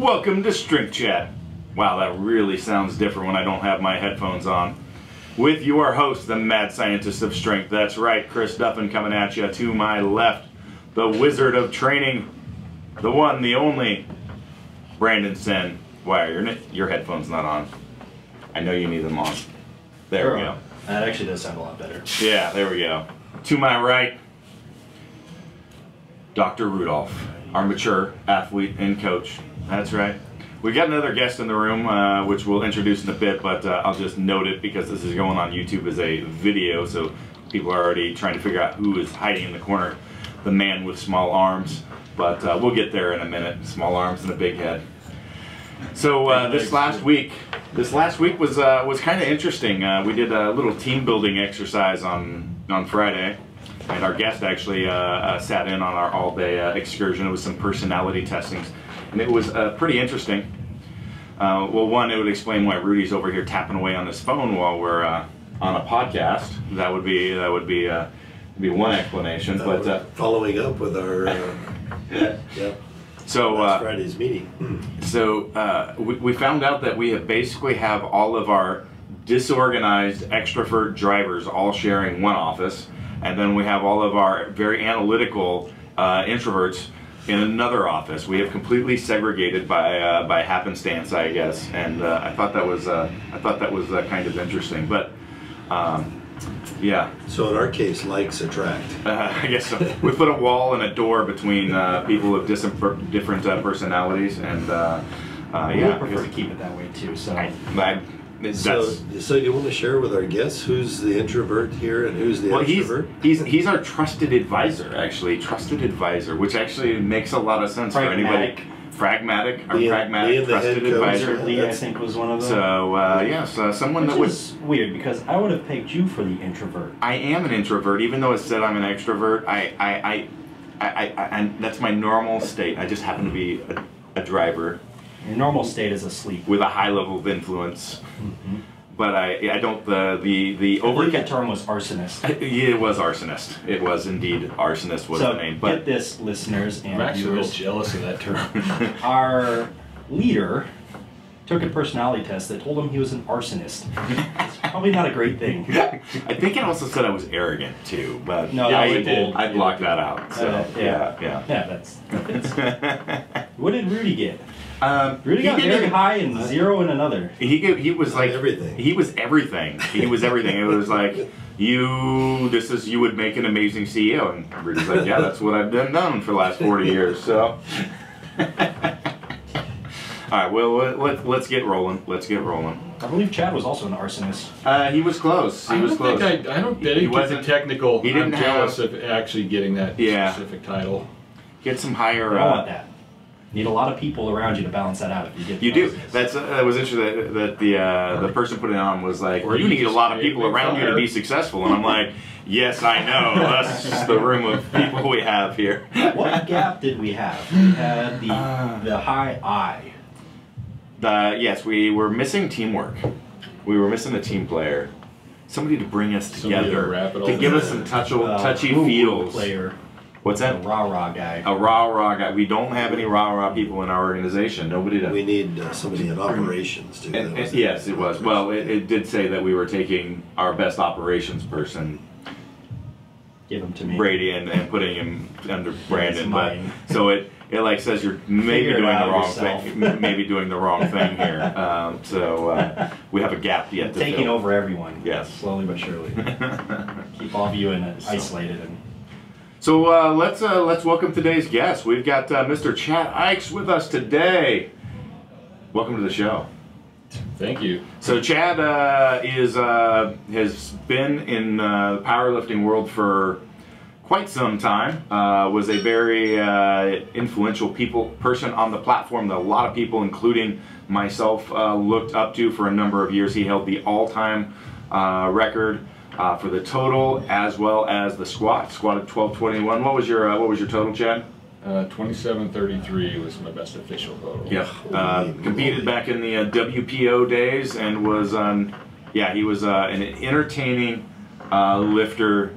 Welcome to Strength Chat. Wow, that really sounds different when I don't have my headphones on. With your host, the mad scientist of strength. That's right, Chris Duffin coming at you. To my left, the wizard of training, the one, the only, Brandon Sen. Why are your headphones not on? I know you need them on. There we go. That actually does sound a lot better. Yeah, there we go. To my right, Dr. Rudolph, our mature athlete and coach. That's right. We've got another guest in the room, which we'll introduce in a bit, but I'll just note it because this is going on YouTube as a video, so people are already trying to figure out who is hiding in the corner. The man with small arms, but we'll get there in a minute. Small arms and a big head. So this last week was kind of interesting. We did a little team building exercise on Friday, and our guest actually sat in on our all-day excursion. It was some personality testings, and it was pretty interesting. Well, one, it would explain why Rudy's over here tapping away on his phone while we're on a podcast. That would be one explanation. But following up with our So last Friday's meeting. So we found out that we basically have all of our disorganized extrovert drivers all sharing one office, and then we have all of our very analytical introverts in another office. We have completely segregated by happenstance, I guess, and I thought that was kind of interesting. But yeah. So in our case, likes attract. I guess so. We put a wall and a door between people of different personalities, and We prefer to keep it that way too. So. So you want to share with our guests who's the introvert here and who's the extrovert? He's our trusted advisor, actually. Trusted advisor, which actually makes a lot of sense for anybody. Pragmatic, our pragmatic trusted advisor. Lee, I think, was one of them. So yes, someone Which that was is weird because I would have pegged you for the introvert. I am an introvert, even though it said I'm an extrovert. I that's my normal state. I just happen to be a driver. Your normal state is asleep With a high level of influence. Mm-hmm. But I don't, the over... I think that term was arsonist. Yeah, it was arsonist. It was indeed arsonist was the name. But get this, listeners and I'm actually viewers. a little jealous of that term. Our leader took a personality test that told him he was an arsonist. It's probably not a great thing. I think it also said I was arrogant too, but no, yeah, I blocked that out. So yeah, that's what did Rudy get? Rudy he got very high and zero in another. He was like everything. He was everything. He was everything. It was like you would make an amazing CEO, and Rudy's like, yeah, that's what I've done for the last 40 years. So, all right, well, let's get rolling. Let's get rolling. I believe Chad was also an arsonist. He was close. He was close. I don't think he wasn't technical. He didn't I'm jealous of actually getting that specific title. Get some higher. I want that. Need a lot of people around you to balance that out. If you get you do. That was interesting. That the person putting it on was like, you need a lot of people around you to be successful, and I'm like, yes, I know. That's just the room of people we have here. What gap did we have? We had the high I. Yes, we were missing teamwork. We were missing a team player, somebody to bring us together, to give us some touchy feels. Player. What's that? A rah-rah guy. A rah-rah guy. We don't have any rah-rah people in our organization. Nobody does. We need somebody in operations too. Yes, it was. Well, it did say that we were taking our best operations person, give him to me, Brady, and putting him under Brandon. But so it like says you're maybe doing the wrong thing. Maybe doing the wrong thing here. So we have a gap yet to fill. Taking over everyone. Yes, slowly but surely. Keep all of you isolated and. So let's welcome today's guest. We've got Mr. Chad Aichs with us today. Welcome to the show. Thank you. So Chad has been in the powerlifting world for quite some time. Was a very influential person on the platform that a lot of people, including myself, looked up to for a number of years. He held the all-time record. For the total as well as the squat. Squatted 1221. What was your total, Chad? 2733 was my best official total. Yeah. Competed back in the WPO days and was he was an entertaining lifter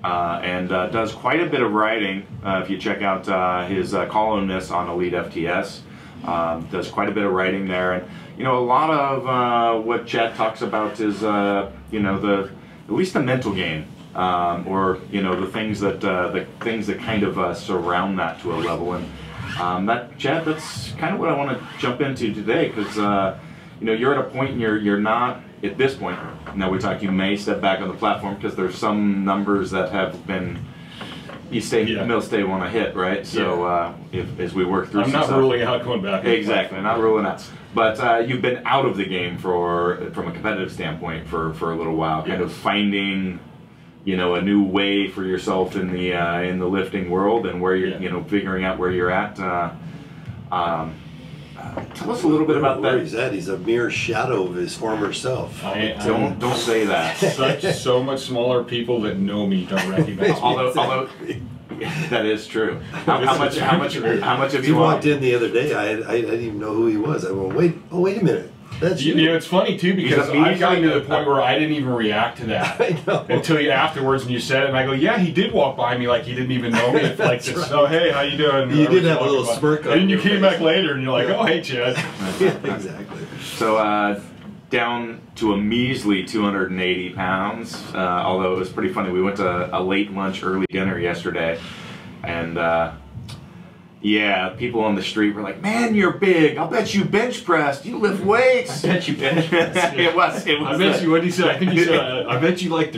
and does quite a bit of writing. If you check out his columnist on Elite FTS. does quite a bit of writing there, and you know, a lot of what Chad talks about is you know, at least the mental game, or you know, the things that kind of surround that to a level. And that, Chad, that's kind of what I want to jump into today, because you know, you're at a point, and you're not at this point. Now we talk, you may step back on the platform because there's some numbers that have been. You stay, middle stay want to hit, right? So as we work through, I'm not ruling out going back. Exactly, not ruling out. But you've been out of the game from a competitive standpoint for a little while, kind of finding, you know, a new way for yourself in the lifting world, and where you're, you know, figuring out where you're at. Tell us a little bit about that. Where he's at. He's a mere shadow of his former self. Don't say that. So much smaller people that know me don't recognize me. Although that is true. How much have you you walked in the other day? I didn't even know who he was. I went, wait a minute. That's you. You know, it's funny too, because I've gotten to the point where I didn't even react to that until you afterwards, and you said it, and I go, yeah, he did walk by me like he didn't even know me. Like, right. Oh, hey, how you doing? You did have a little smirk on. And then you came back later, and you're like, oh, hey, Chad. Yeah, exactly. So down to a measly 280 pounds. Although it was pretty funny. We went to a late lunch, early dinner yesterday, and. Yeah, people on the street were like, "Man, you're big. I'll bet you bench pressed. You lift weights." I bet you bench pressed. It was. I bet you. What did he say? I think he said, "I bet you like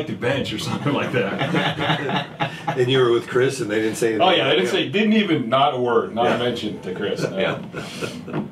to bench," or something like that. And you were with Chris, and they didn't say anything. Oh yeah, they didn't say. Didn't even not a word, not a mention to Chris. No. Yeah.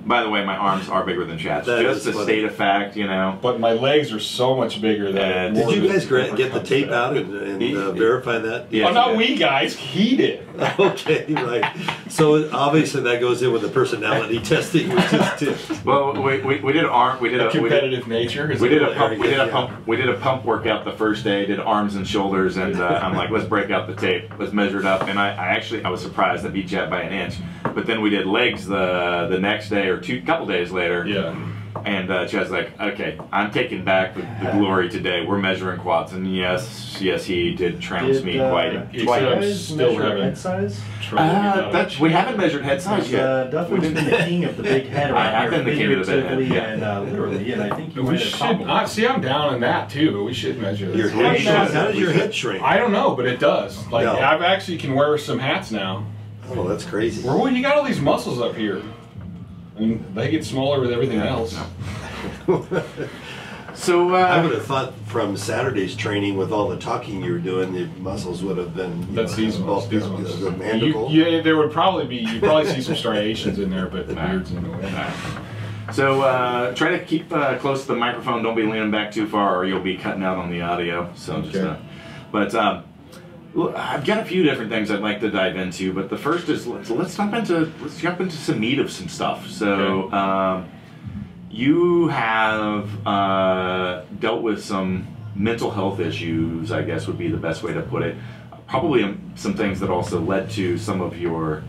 By the way, my arms are bigger than Chad's. That just a funny. state of fact, you know. But my legs are so much bigger than. Did you guys get the tape out and verify that? Yeah, oh, not we guys. He did. Okay, right. So obviously that goes in with the personality testing, which is tipped. Well, we did arm. We did a competitive nature. We did a pump workout the first day. Did arms and shoulders, and I'm like, let's break out the tape. Let's measure it up. And I was surprised I beat Chad by an inch. But then we did legs the next day, or couple days later. Yeah. And Chad's like, okay, I'm taking back the glory today. We're measuring quads, and yes, he did trounce me quite. Did you guys measure head size? We haven't measured head size yet. Duffin's been the king of the big head I have around been the king of the big head, yeah. and literally, and I think you We might should. have topped See, I'm down in that too. We should measure Your this. head, how does your head shrink? I don't know, but it does. Like No. I've actually can wear some hats now. Oh, that's crazy. Well, you got all these muscles up here. I mean, they get smaller with everything else. So I would have thought from Saturday's training, with all the talking you were doing, the muscles would have been. That's these ones. These ones. The mandible. Yeah, there would probably be. You probably see some striations in there, but the beard's in the way. So try to keep close to the microphone. Don't be leaning back too far, or you'll be cutting out on the audio. So just, but I've got a few different things I'd like to dive into. But the first is let's jump into some meat of some stuff. So. Okay. You have dealt with some mental health issues, I guess would be the best way to put it. Probably some things that also led to some of your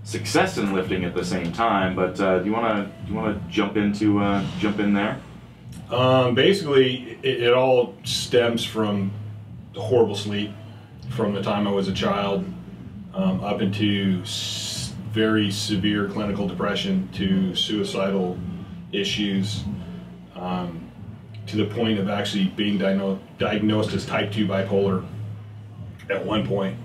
success in lifting at the same time. But do you want to jump in there? Basically, it all stems from horrible sleep from the time I was a child up into very severe clinical depression to suicidal issues, to the point of actually being diagnosed as type 2 bipolar at one point.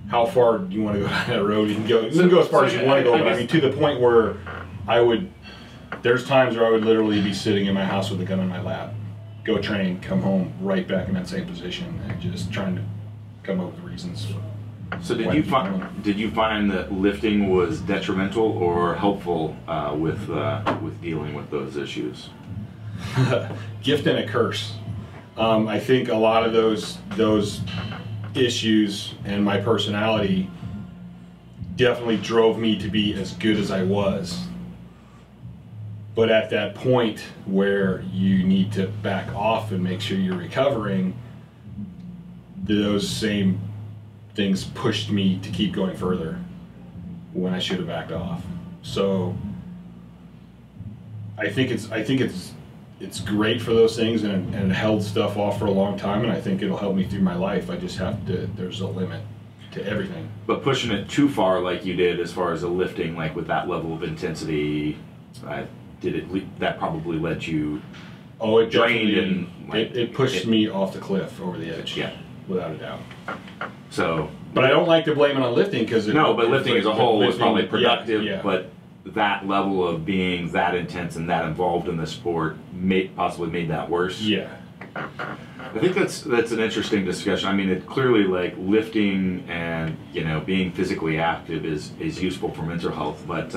How far do you want to go down that road? You can go as far as you want to go, but I mean to the point where there's times where I would literally be sitting in my house with a gun in my lap, go train, come home, right back in that same position, and just trying to come up with reasons. So did you find that lifting was detrimental or helpful with dealing with those issues? Gift and a curse. I think a lot of those issues and my personality definitely drove me to be as good as I was. But at that point where you need to back off and make sure you're recovering, those same things pushed me to keep going further when I should have backed off. So I think it's great for those things, and it held stuff off for a long time, and I think it'll help me through my life. I just have to, there's a limit. to everything. But pushing it too far like you did as far as the lifting, like with that level of intensity, that probably led you Oh, it drained definitely, and like, it pushed me off the cliff, over the edge. Yeah. Without a doubt. So, but I don't like to blame it on lifting because no, but lifting as a whole was probably productive. Yeah. But that level of being that intense and that involved in the sport possibly made that worse. Yeah. I think that's an interesting discussion. I mean, it clearly, like, lifting and, you know, being physically active is useful for mental health. But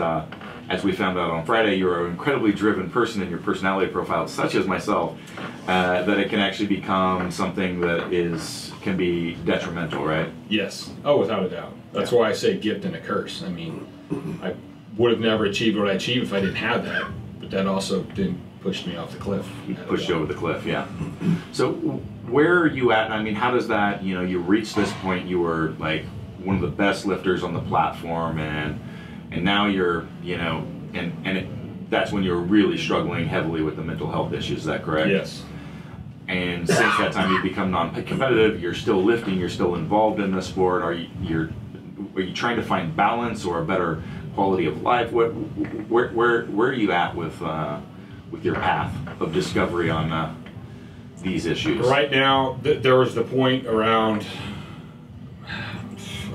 as we found out on Friday, you're an incredibly driven person in your personality profile, such as myself, that it can actually become something that can be detrimental, right? Yes. Oh, without a doubt. That's why I say gift and a curse. I mean, I would have never achieved what I achieved if I didn't have that. But that also didn't push me off the cliff. Pushed you over the cliff, yeah. So where are you at? I mean, how does that, you know, you reached this point, you were like one of the best lifters on the platform, and now you're, you know, that's when you're really struggling heavily with the mental health issues, is that correct? Yes. And since that time you've become non-competitive, you're still lifting, you're still involved in the sport. Are you trying to find balance or a better quality of life? Where are you at with your path of discovery on these issues? Right now, there was the point around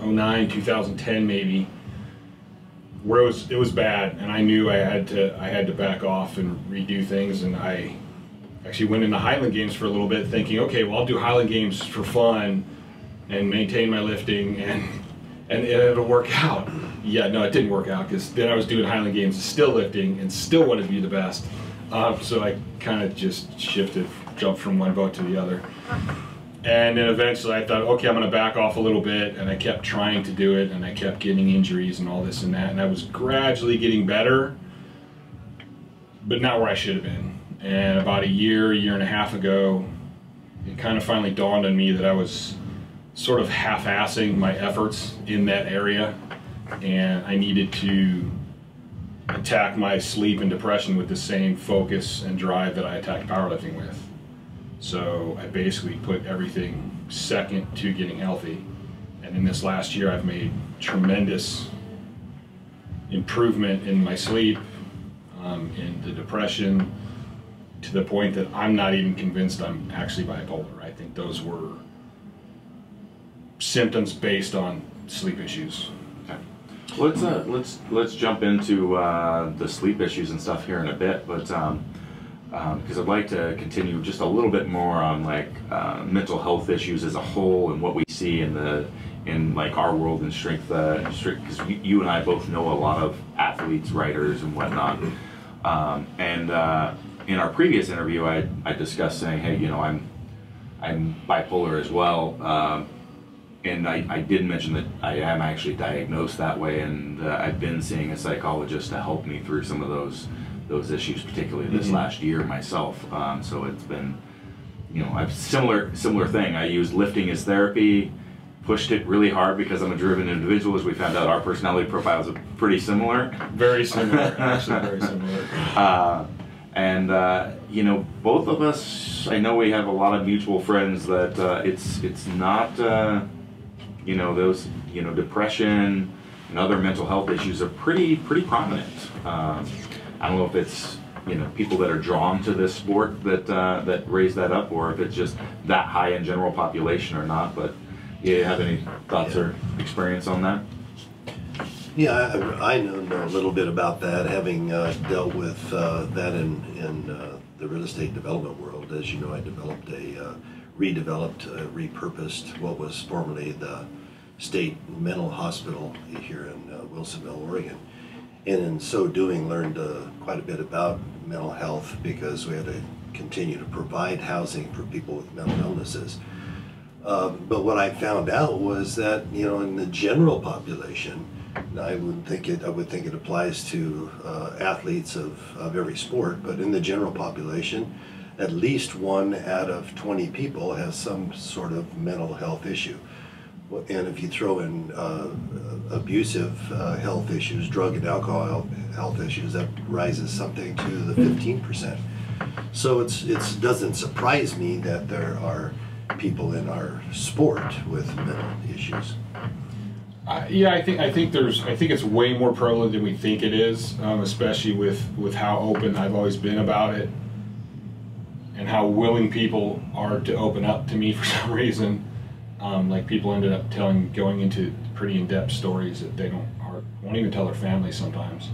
2010 maybe, where it was bad, and I knew I had to back off and redo things, and I actually went into Highland Games for a little bit, thinking, okay, well, I'll do Highland Games for fun and maintain my lifting, and it'll work out. Yeah, no, it didn't work out, because then I was doing Highland Games, still lifting, and still wanted to be the best. So I kind of just jumped from one boat to the other. And then eventually I thought, okay, I'm going to back off a little bit, and I kept trying to do it, and I kept getting injuries and all this and that, and I was gradually getting better, but not where I should have been. And about a year and a half ago, it kind of finally dawned on me that I was sort of half-assing my efforts in that area, and I needed to attack my sleep and depression with the same focus and drive that I attacked powerlifting with. So I basically put everything second to getting healthy, and in this last year I've made tremendous improvement in my sleep, in the depression, to the point that I'm not even convinced I'm actually bipolar. I think those were symptoms based on sleep issues. Let's jump into the sleep issues and stuff here in a bit, but because I'd like to continue just a little bit more on like mental health issues as a whole and what we see in like our world in strength, because you and I both know a lot of athletes, writers, and whatnot. In our previous interview, I discussed saying, hey, you know, I'm bipolar as well. And I did mention that I am actually diagnosed that way, and I've been seeing a psychologist to help me through some of those issues, particularly this last year myself. So it's been, you know, I've similar thing. I used lifting as therapy, pushed it really hard because I'm a driven individual. As we found out, our personality profiles are pretty similar. Very similar, actually very similar. You know, both of us, I know we have a lot of mutual friends that it's not, you know, those, you know, depression and other mental health issues are pretty prominent. I don't know if it's, you know, people that are drawn to this sport that raise that up, or if it's just that high in general population or not. But you have any thoughts or experience on that? Yeah, I know a little bit about that, having dealt with that in the real estate development world. As you know, I developed repurposed what was formerly the state mental hospital here in Wilsonville, Oregon. And in so doing, learned quite a bit about mental health, because we had to continue to provide housing for people with mental illnesses. But what I found out was that, you know, in the general population, I would think it applies to athletes of every sport, but in the general population, at least 1 out of 20 people has some sort of mental health issue. And if you throw in abusive health issues, drug and alcohol health issues, that rises something to the 15%. So it doesn't surprise me that there are people in our sport with mental issues. Yeah, I think it's way more prevalent than we think it is, especially with how open I've always been about it, and how willing people are to open up to me for some reason. Like people ended up going into pretty in-depth stories that they won't even tell their families sometimes.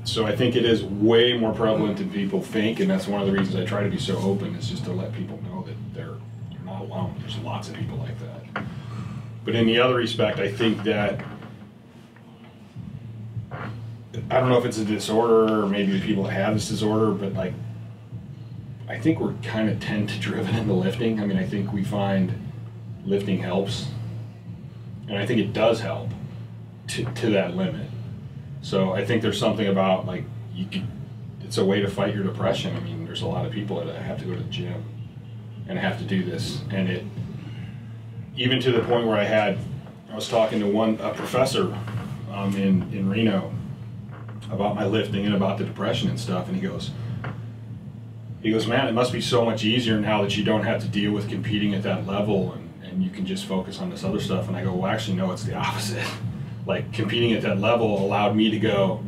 So I think it is way more prevalent than people think, and that's one of the reasons I try to be so open, is just to let people know that you're not alone. There's lots of people like that. But in the other respect, I think that, I don't know if it's a disorder or maybe people that have this disorder, but like, I think we're kind of tend to driven into lifting. I mean, I think we find lifting helps, and I think it does help to that limit. So I think there's something about, like, it's a way to fight your depression. I mean, there's a lot of people that have to go to the gym and have to do this, and even to the point where I was talking to a professor in Reno about my lifting and about the depression and stuff, and he goes, man, it must be so much easier now that you don't have to deal with competing at that level, and you can just focus on this other stuff. And I go, well, actually, no, it's the opposite. Like, competing at that level allowed me to go,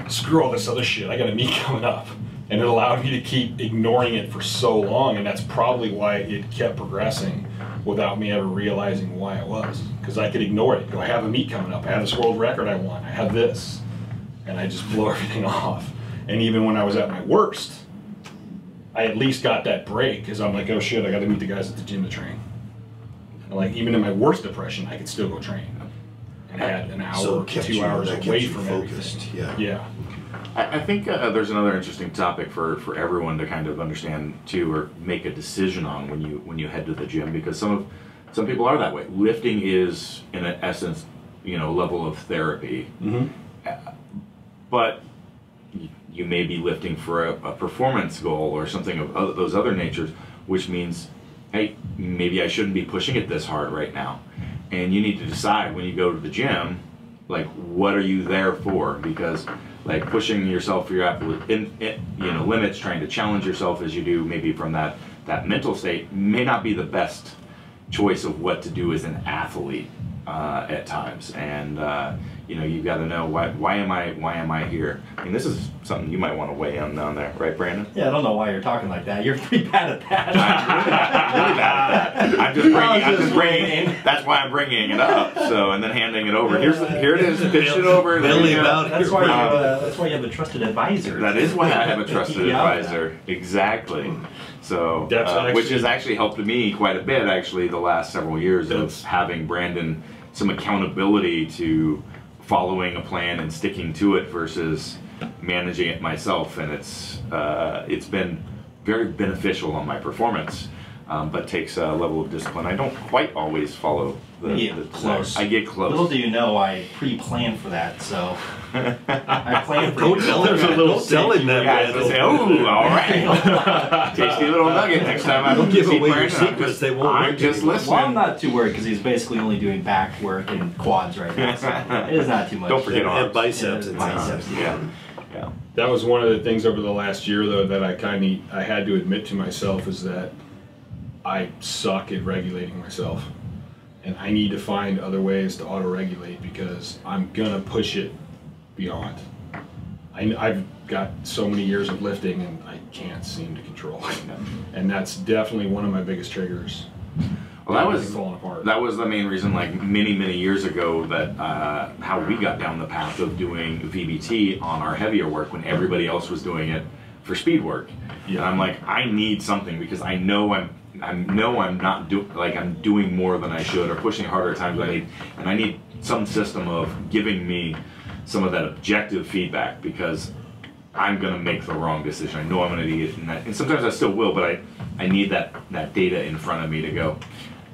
screw all this other shit, I got a meet coming up. And it allowed me to keep ignoring it for so long, and that's probably why it kept progressing without me ever realizing why it was. Because I could ignore it. Go, I have a meet coming up, I have this world record I want, I have this. And I just blow everything off. And even when I was at my worst, I at least got that break, because I'm like, oh shit, I got to meet the guys at the gym to train. And like, even in my worst depression, I could still go train. And I had an hour, 2 hours away from everything. Yeah. I think there's another interesting topic for everyone to kind of understand too, or make a decision on when you head to the gym, because some people are that way. Lifting is, in essence, a level of therapy. Mm-hmm. But you may be lifting for a performance goal or something of those other natures, which means, hey, maybe I shouldn't be pushing it this hard right now. And you need to decide when you go to the gym, like, what are you there for? Because, like, pushing yourself for your absolute limits, trying to challenge yourself as you do maybe from that mental state, may not be the best choice of what to do as an athlete at times. And you've got to know why am I here? I mean, this is something you might want to weigh in on there, right, Brandon? Yeah, I don't know why you're talking like that. You're pretty bad at that. I'm really bad at that. I'm just bringing. That's why I'm bringing it up. So, and then handing it over. Here it is. Pitch it over. That's why you have a trusted advisor. That is why I have a trusted advisor. Exactly. So, which has actually helped me quite a bit, actually, the last several years of having Brandon some accountability to following a plan and sticking to it versus managing it myself, and it's been very beneficial on my performance, but takes a level of discipline. I don't quite always follow close. I get close. Little do you know, I pre-planned for that, so I planned for Don't tell him that. Yeah, to say, oh, all right, tasty little nugget. Next time I don't give away your secrets. They won't. I'm just listening. Well, I'm not too worried because he's basically only doing back work and quads right now, so it is not too much. Don't forget arms. And biceps. And biceps. Yeah. That was one of the things over the last year, though, that I had to admit to myself, is that I suck at regulating myself. And I need to find other ways to auto-regulate, because I'm gonna push it beyond. I've got so many years of lifting and I can't seem to control it. And that's definitely one of my biggest triggers. Well, that was the main reason, like many years ago, that how we got down the path of doing VBT on our heavier work when everybody else was doing it for speed work. Yeah. And I'm like, I need something, because I know I'm not I'm doing more than I should, or pushing harder at times than I need, and I need some system of giving me some of that objective feedback, because I'm gonna make the wrong decision. I know I'm gonna need it, and sometimes I still will, but I need that data in front of me to go,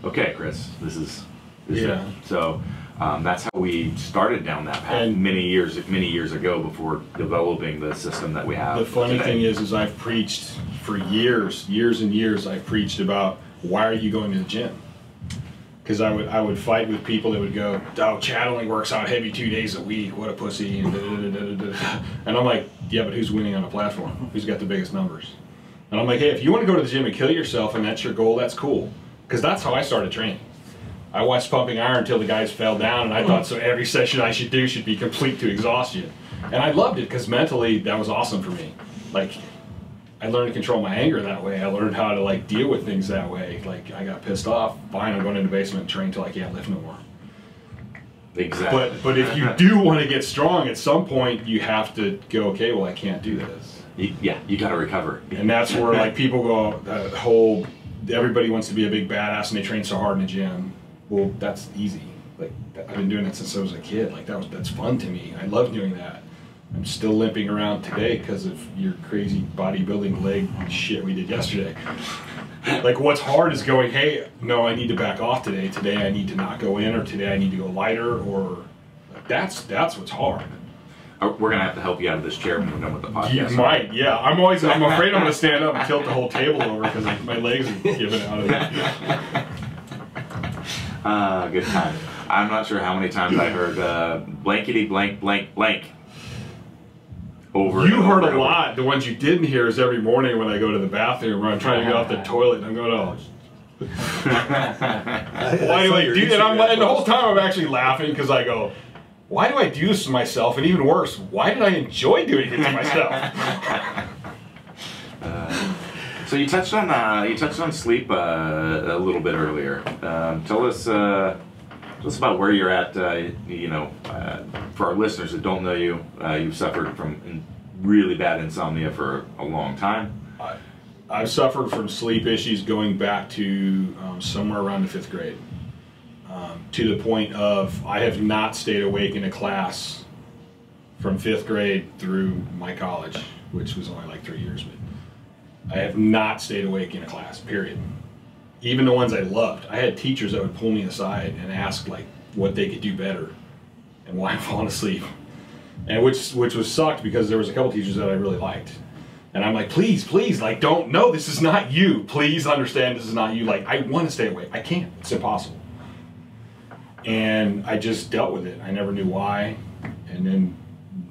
okay, Chris, this is it. So that's how we started down that path many years ago, before developing the system that we have. The funny thing is I've preached for years and years. I've preached about, why are you going to the gym? Because I would fight with people that would go, oh, Chad only works out heavy 2 days a week, what a pussy, and and I'm like, yeah, but who's winning on a platform? Who's got the biggest numbers? And I'm like, hey, if you want to go to the gym and kill yourself and that's your goal, that's cool. Because that's how I started training. I watched Pumping Iron until the guys fell down, and I thought so every session I should do should be complete to exhaustion. And I loved it because mentally that was awesome for me. Like, I learned to control my anger that way. I learned how to like deal with things that way. Like, I got pissed off, fine, I'm going in the basement and train until I can't lift no more. Exactly. But if you do want to get strong, at some point you have to go, okay, well, I can't do this. Yeah, you got to recover. And that's where like people go, the whole, everybody wants to be a big badass and they train so hard in the gym. Well, that's easy. Like, I've been doing that since I was a kid. Like, that's fun to me. I love doing that. I'm still limping around today because of your crazy bodybuilding leg shit we did yesterday. Like, what's hard is going, hey, no, I need to back off today. Today I need to not go in, or today I need to go lighter, or that's what's hard. We're gonna have to help you out of this chair when we're done with the podcast. You might, yeah. I'm afraid I'm gonna stand up and tilt the whole table over because my legs are giving out of it. Good time. I'm not sure how many times I heard blankety blank blank blank. Over you heard over a lot. The ones you didn't hear is every morning when I go to the bathroom or I'm trying to get off the toilet and I'm going, oh. Why do I do that? And the whole time I'm actually laughing because I go, why do I do this to myself? And even worse, why did I enjoy doing it to myself? So you touched on sleep a little bit earlier. Tell us about where you're at. For our listeners that don't know you, you've suffered from really bad insomnia for a long time. I've suffered from sleep issues going back to somewhere around the 5th grade. To the point of I have not stayed awake in a class from 5th grade through my college, which was only like 3 years, but I have not stayed awake in a class, period. Even the ones I loved. I had teachers that would pull me aside and ask like what they could do better and why I'm falling asleep. And which was sucked because there was a couple teachers that I really liked. And I'm like, please, like, no, this is not you. Please understand this is not you. Like, I want to stay awake. I can't. It's impossible. And I just dealt with it. I never knew why. And then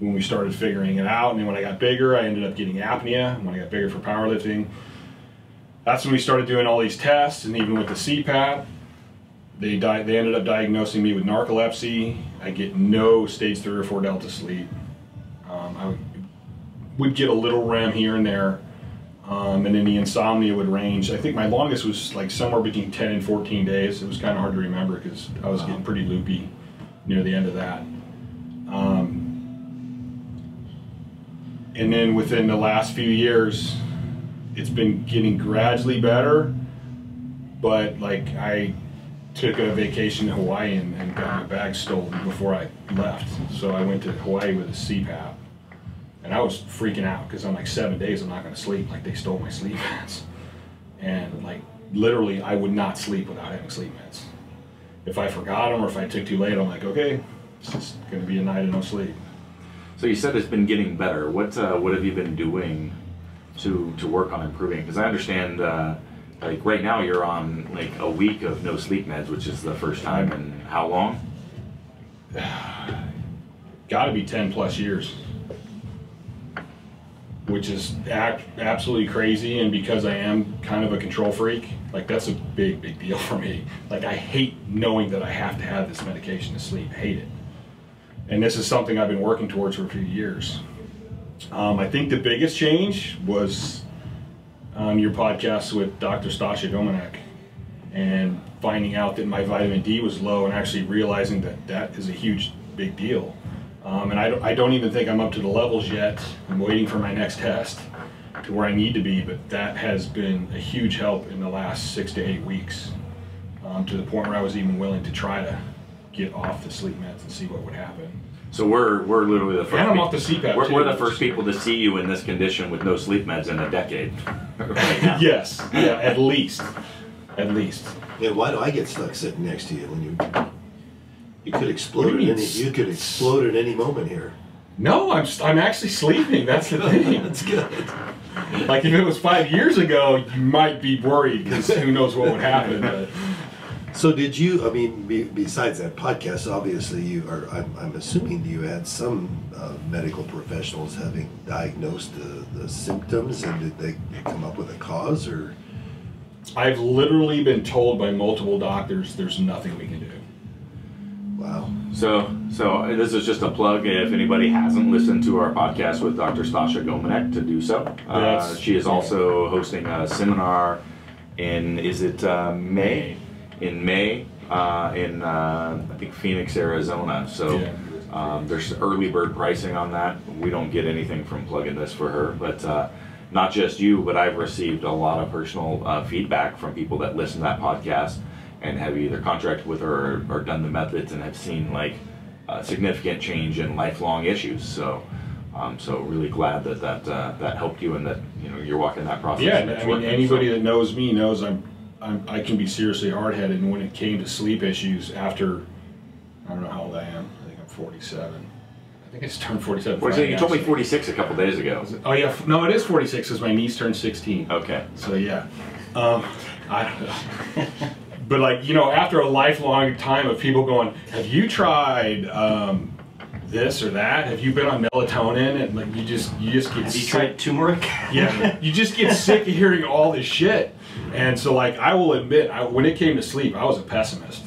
when we started figuring it out, and then when I got bigger, I ended up getting apnea. And when I got bigger for powerlifting, that's when we started doing all these tests. And even with the CPAP, they ended up diagnosing me with narcolepsy. I get no stage 3 or 4 delta sleep. I would get a little REM here and there. And then the insomnia would range. I think my longest was like somewhere between 10 and 14 days. It was kind of hard to remember because I was getting pretty loopy near the end of that. And then within the last few years, it's been getting gradually better. But like, I took a vacation to Hawaii and got my bag stolen before I left. So I went to Hawaii with a CPAP. And I was freaking out because I'm like 7 days I'm not going to sleep. Like, they stole my sleep meds. And like, literally, I would not sleep without having sleep meds. If I forgot them or if I took too late, I'm like, okay, it's just going to be a night of no sleep. So you said it's been getting better. What have you been doing to work on improving? Because I understand, like right now you're on like a week of no sleep meds, which is the first time in how long? Got to be 10 plus years. Which is absolutely crazy, and because I am kind of a control freak, like that's a big deal for me. Like, I hate knowing that I have to have this medication to sleep. I hate it. And this is something I've been working towards for a few years. I think the biggest change was your podcast with Dr. Stasha Dominak and finding out that my vitamin D was low and actually realizing that that is a huge, big deal. And I don't even think I'm up to the levels yet. I'm waiting for my next test to where I need to be, but that has been a huge help in the last 6 to 8 weeks, to the point where I was even willing to try to get off the sleep meds and see what would happen. So we're literally the first. And I'm off the CPAP we're the first people to see you in this condition with no sleep meds in a decade. Right now. Yes, yeah, at least. Yeah, why do I get stuck sitting next to you when you could explode at any moment here? No, I'm actually sleeping. That's the thing. That's good. Like, if it was 5 years ago, you might be worried because who knows what would happen. But. So did you, I mean, besides that podcast, obviously you are, I'm assuming you had some medical professionals having diagnosed the symptoms, and did they come up with a cause, or? I've literally been told by multiple doctors there's nothing we can do. Wow. So this is just a plug. If anybody hasn't listened to our podcast with Dr. Stasha Gomanek, to do so. She is also hosting a seminar in, is it May? In May, in I think Phoenix, Arizona. So there's early bird pricing on that. We don't get anything from plugging this for her, but not just you, but I've received a lot of personal feedback from people that listen to that podcast and have either contracted with her or done the methods and have seen like significant change in lifelong issues. So, so really glad that that helped you and that you're walking that process. Yeah, I mean anybody that knows me knows I can be seriously hard-headed, and when it came to sleep issues after, I don't know how old I am. I think I'm 47. I think I just turned 47. You told me 46 a couple days ago. Oh yeah, no, it is 46 because my niece turned 16. Okay. So yeah, I don't know. But like, after a lifelong time of people going, have you tried this or that? Have you been on melatonin? And like, you just get Have sick. you tried turmeric? Yeah, you just get sick of hearing all this shit. And so like, I will admit, when it came to sleep, I was a pessimist.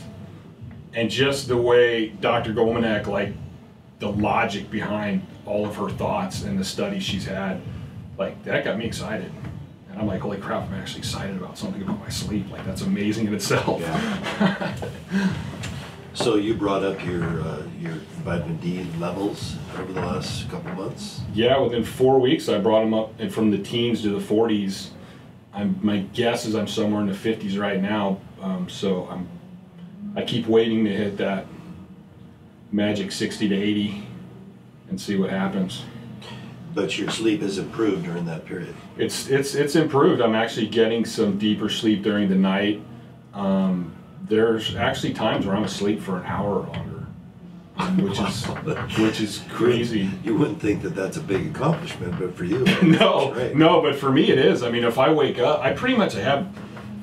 And just the way Dr. Gomanek, like the logic behind all of her thoughts and the studies she's had, like that got me excited. I'm like, holy crap, I'm actually excited about something about my sleep. Like, that's amazing in itself. Yeah. So you brought up your vitamin D levels over the last couple months? Yeah, within 4 weeks, I brought them up from the teens to the 40s. My guess is I'm somewhere in the 50s right now. So I keep waiting to hit that magic 60 to 80 and see what happens. But your sleep has improved during that period. It's improved. I'm actually getting some deeper sleep during the night. There's actually times where I'm asleep for an hour or longer, which is crazy. You wouldn't think that that's a big accomplishment, but for you, no, but for me it is. I mean, if I wake up, I pretty much have,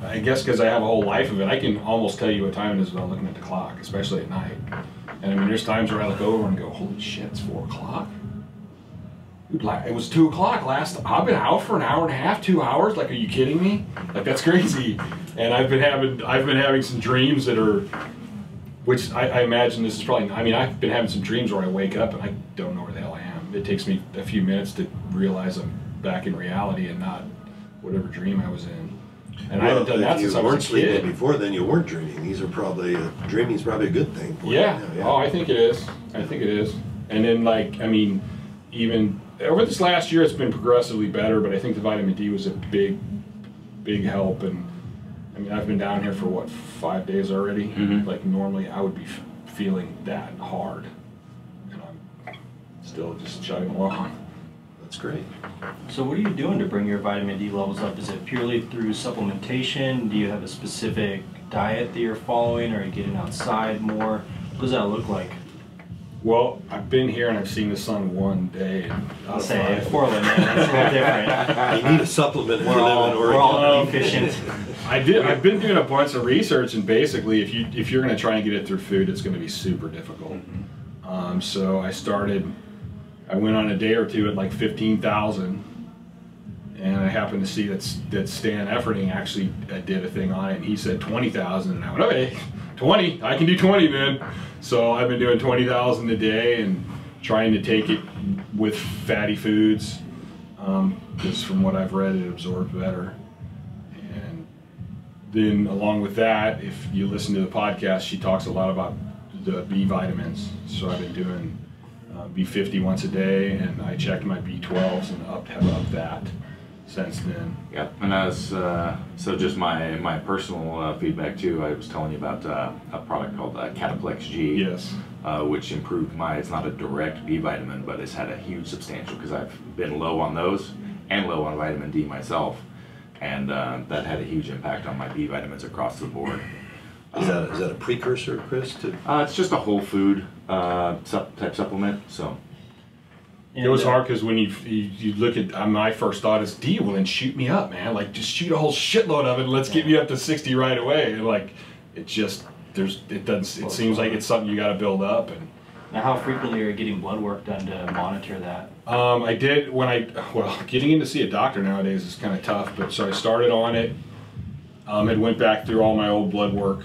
I guess because I have a whole life of it, I can almost tell you what time it is without looking at the clock, especially at night. And I mean, there's times where I look over and go, holy shit, it's 4 o'clock. It was 2 o'clock last. I've been out for an hour and a half, 2 hours. Like, are you kidding me? Like, that's crazy. And I've been having some dreams that are, which I imagine this is probably. I mean, I've been having some dreams where I wake up and I don't know where the hell I am. It takes me a few minutes to realize I'm back in reality and not whatever dream I was in. And I haven't done that since I was a kid. If you weren't sleeping before, then you weren't dreaming. These are probably dreaming is probably a good thing for you. Yeah. Oh, I think it is. I think it is. And then, like, I mean, even over this last year, it's been progressively better, but I think the vitamin D was a big help. And I mean, I've been down here for what, 5 days already? Mm-hmm. Like, normally I would be feeling that hard, and I'm still just chugging along. That's great. So what are you doing to bring your vitamin D levels up? Is it purely through supplementation? Do you have a specific diet that you're following? Or are you getting outside more? What does that look like? Well, I've been here and I've seen the sun one day. I'll say Portland, man, that's a little different. You need a supplement if you live in Oregon. We're all efficient. I've been doing a bunch of research, and basically, if you're going to try and get it through food, it's going to be super difficult. Mm-hmm. So I went on a day or two at like 15,000, and I happened to see that Stan Efforting actually did a thing on it, and he said 20,000, and I went, okay, 20, I can do 20 then. So I've been doing 20,000 a day and trying to take it with fatty foods, because from what I've read, it absorbs better. And then along with that, if you listen to the podcast, she talks a lot about the B vitamins. So I've been doing B50 once a day, and I checked my B12s and have upped that since then. Yeah, and as so just my personal feedback too, I was telling you about a product called Cataplex G. Yes. Which improved it's not a direct B vitamin, but it's had a huge substantial, because I've been low on those and low on vitamin D myself, and that had a huge impact on my B vitamins across the board. Is that a precursor, Chris? It's just a whole food type supplement. So it was hard because when you look at my first thought is D, well then shoot me up, man. Like, just shoot a whole shitload of it and let's get me up to 60 right away. And like, it seems like it's something you got to build up. And now, how frequently are you getting blood work done to monitor that? I did getting in to see a doctor nowadays is kind of tough, but so I started on it I went back through all my old blood work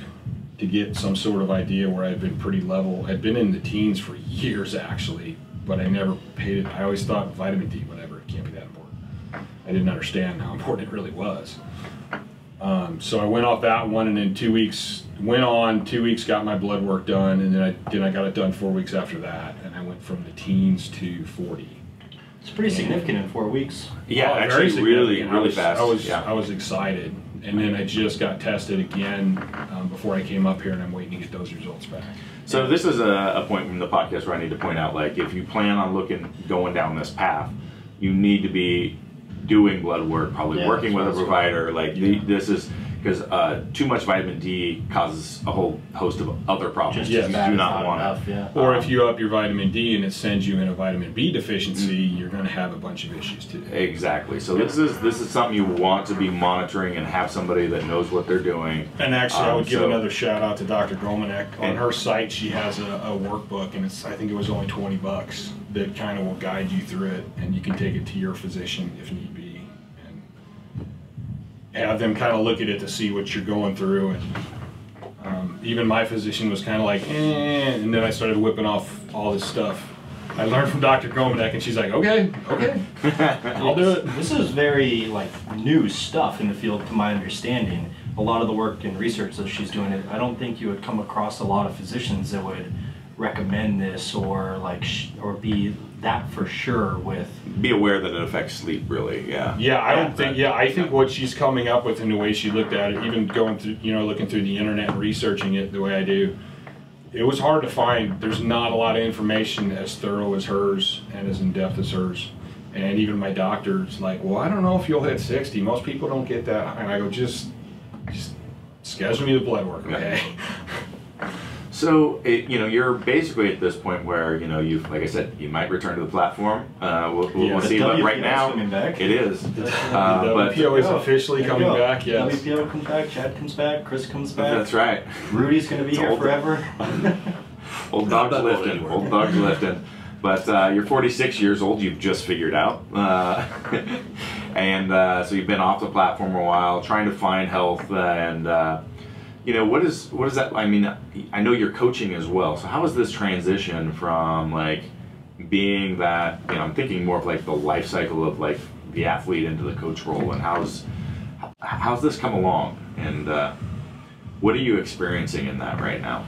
to get some sort of idea where I'd been pretty level. I'd been in the teens for years actually, but I never paid it. I always thought vitamin D, whatever, it can't be that important. I didn't understand how important it really was. So I went off that one, and in 2 weeks, went on 2 weeks, got my blood work done, and then I got it done 4 weeks after that, and I went from the teens to 40. It's pretty significant in 4 weeks. Yeah, actually really fast. I was excited, and then I just got tested again before I came up here, and I'm waiting to get those results back. So this is a point from the podcast where I need to point out, like, if you plan on going down this path, you need to be doing blood work, probably working with a provider. Like this is because too much vitamin D causes a whole host of other problems. Yes. You do not want it. Or if you up your vitamin D and it sends you in a vitamin B deficiency, you're going to have a bunch of issues too. Exactly. So this is something you want to be monitoring and have somebody that knows what they're doing. And actually, I would give another shout out to Dr. Chromatic. On her site, she has a workbook, and I think it was only $20 that kind of will guide you through it, and you can take it to your physician if need be. Have them kind of look at it to see what you're going through, and even my physician was kind of like, and then I started whipping off all this stuff I learned from Dr. Chromatic, and she's like, okay, I'll do it. This is very new stuff in the field, to my understanding. A lot of the work and research that she's doing, I don't think you would come across a lot of physicians that would recommend this or or be that for sure with. Be aware that it affects sleep, really. Yeah, I think what she's coming up with in the way she looked at it, even going through, looking through the internet and researching it the way I do, it was hard to find. There's not a lot of information as thorough as hers and as in-depth as hers. And even my doctor's like, well, I don't know if you'll hit 60. Most people don't get that. And I go, just schedule me the blood work, okay? So, you're basically at this point where, you've, like I said, you might return to the platform. We'll see, but right now, it is. WPO is officially coming back, yes. WPO comes back, Chad comes back, Chris comes back. That's right. Rudy's going to be here forever. Old dog's lifting. But you're 46 years old, you've just figured out. So you've been off the platform a while, trying to find health, and what is that? I mean, I know you're coaching as well. So how is this transition from being that, I'm thinking more of the life cycle of the athlete into the coach role, and how's this come along, and what are you experiencing in that right now?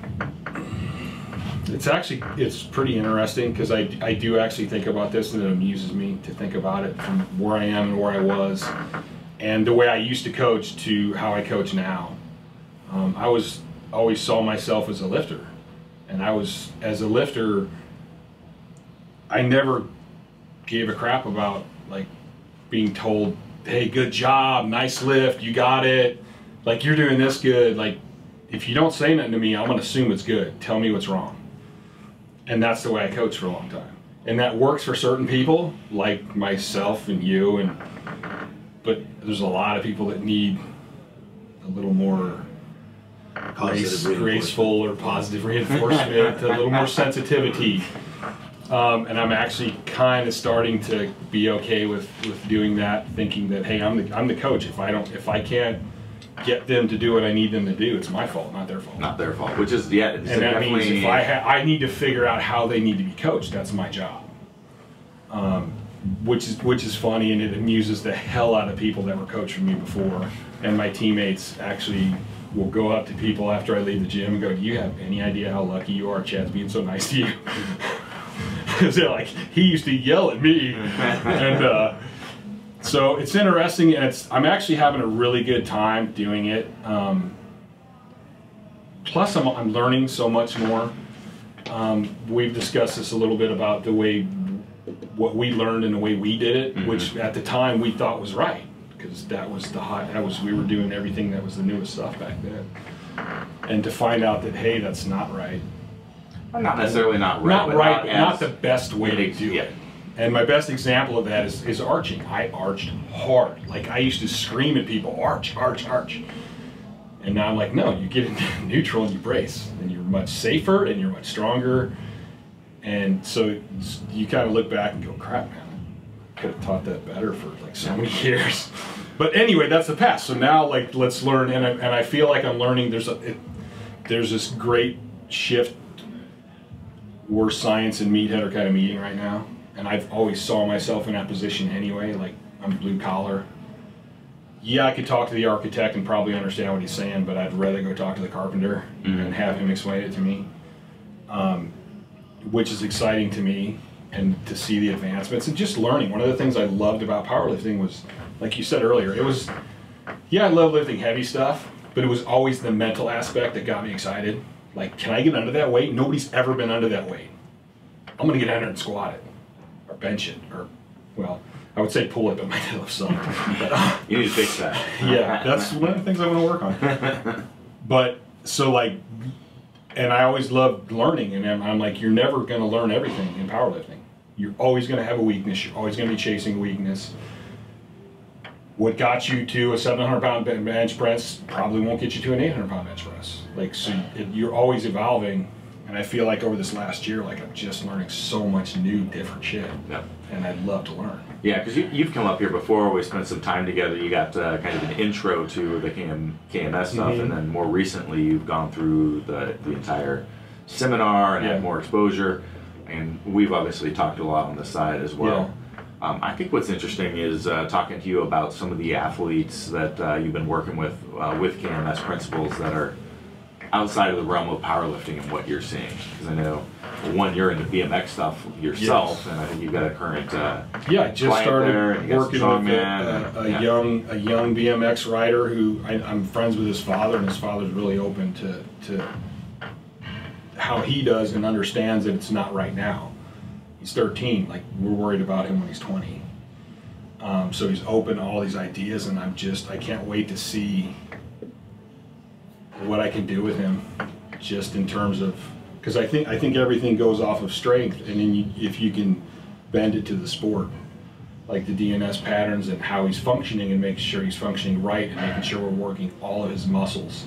It's pretty interesting, because I do actually think about this, and it amuses me to think about it from where I am and where I was, and the way I used to coach to how I coach now. I always saw myself as a lifter, and as a lifter, I never gave a crap about being told, hey, good job, nice lift, you got it, you're doing this good. If you don't say nothing to me, I'm gonna assume it's good. Tell me what's wrong. And that's the way I coached for a long time. And that works for certain people, like myself and you, but there's a lot of people that need a little more graceful or positive reinforcement, a little more sensitivity. And I'm actually kind of starting to be okay with doing that, thinking that, hey, I'm the coach. If I can't get them to do what I need them to do, it's my fault, not their fault. Not their fault, which is, yeah. And that means if I need to figure out how they need to be coached, that's my job. Which is funny, and it amuses the hell out of people that were coached from me before. And my teammates actually will go up to people after I leave the gym and go, do you have any idea how lucky you are Chad's being so nice to you? Because they're like, he used to yell at me. And so it's interesting, and I'm actually having a really good time doing it. Plus I'm learning so much more. We've discussed this a little bit about what we learned and the way we did it, which at the time we thought was right, because we were doing everything that was the newest stuff back then. And to find out that, hey, that's not right. Not necessarily not right. Not the best way to do it. And my best example of that is arching. I arched hard. I used to scream at people, arch, arch, arch. And now I'm like, no, you get into neutral and you brace. And you're much safer and you're much stronger. And so you kind of look back and go, crap, man, I could have taught that better for so many years. But anyway, that's the past. So now, like, let's learn, and I feel like I'm learning. There's this great shift where science and meathead are kind of meeting right now, and I've always saw myself in that position anyway. Like, I'm blue collar. Yeah, I could talk to the architect and probably understand what he's saying, but I'd rather go talk to the carpenter and have him explain it to me, which is exciting to me, and to see the advancements and just learning. One of the things I loved about powerlifting was, like you said earlier, it was, yeah, I love lifting heavy stuff, but it was always the mental aspect that got me excited. Like, can I get under that weight? Nobody's ever been under that weight. I'm gonna get under and squat it, or bench it, or, well, I would say pull it, but my deadlift sucked. But, you need to fix that. Yeah, that's one of the things I want to work on. But, so like, and I always loved learning, and I'm like, you're never gonna learn everything in powerlifting. You're always gonna have a weakness, you're always gonna be chasing a weakness. What got you to a 700-pound bench press probably won't get you to an 800-pound bench press. Like, so you're always evolving, and I feel like over this last year, like, I'm just learning so much new, different shit. Yep. And I'd love to learn. Yeah, because you've come up here before. We spent some time together. You got kind of an intro to the KMS stuff, and then more recently, you've gone through the entire seminar and had more exposure. And we've obviously talked a lot on the side as well. Yeah. I think what's interesting is talking to you about some of the athletes that you've been working with KMS principles that are outside of the realm of powerlifting and what you're seeing. Because I know, one, you're into BMX stuff yourself, and I think you've got a current yeah, I just started working with a young BMX rider who I'm friends with his father, and his father's really open to how he does and understands that it's not right now. He's 13, like, we're worried about him when he's 20. So he's open to all these ideas, and I can't wait to see what I can do with him, just in terms of, because I think everything goes off of strength, and then if you can bend it to the sport, like the DNS patterns and how he's functioning, and making sure he's functioning right, and making sure we're working all of his muscles.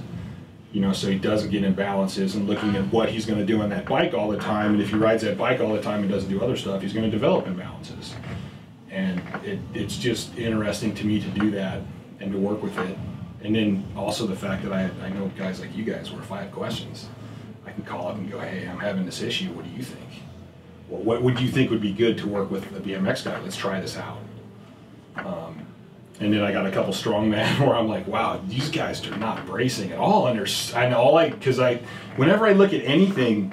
You know, so he doesn't get imbalances, and looking at what he's going to do on that bike all the time. And if he rides that bike all the time and doesn't do other stuff, he's going to develop imbalances. And it's just interesting to me to do that and to work with it. And then also the fact that I know guys like you guys, where if I have questions, I can call up and go, hey, I'm having this issue. What do you think? Well, what would you think would be good to work with a BMX guy? Let's try this out. And then I got a couple strongmen where I'm like, wow, these guys are not bracing at all. Whenever I look at anything,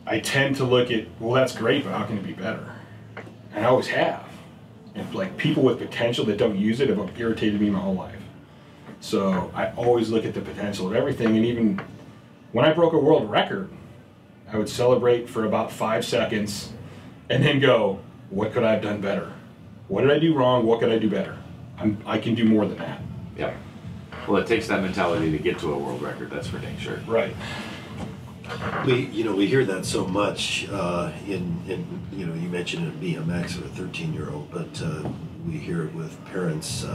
I tend to look at, well, that's great, but how can it be better? And I always have. And like, people with potential that don't use it have irritated me my whole life. So I always look at the potential of everything. And even when I broke a world record, I would celebrate for about 5 seconds and then go, what could I have done better? What did I do wrong? What could I do better? I can do more than that. Yeah. Well, it takes that mentality to get to a world record. That's for dang sure. Right. We hear that so much you mentioned a BMX or a 13-year-old, but we hear it with parents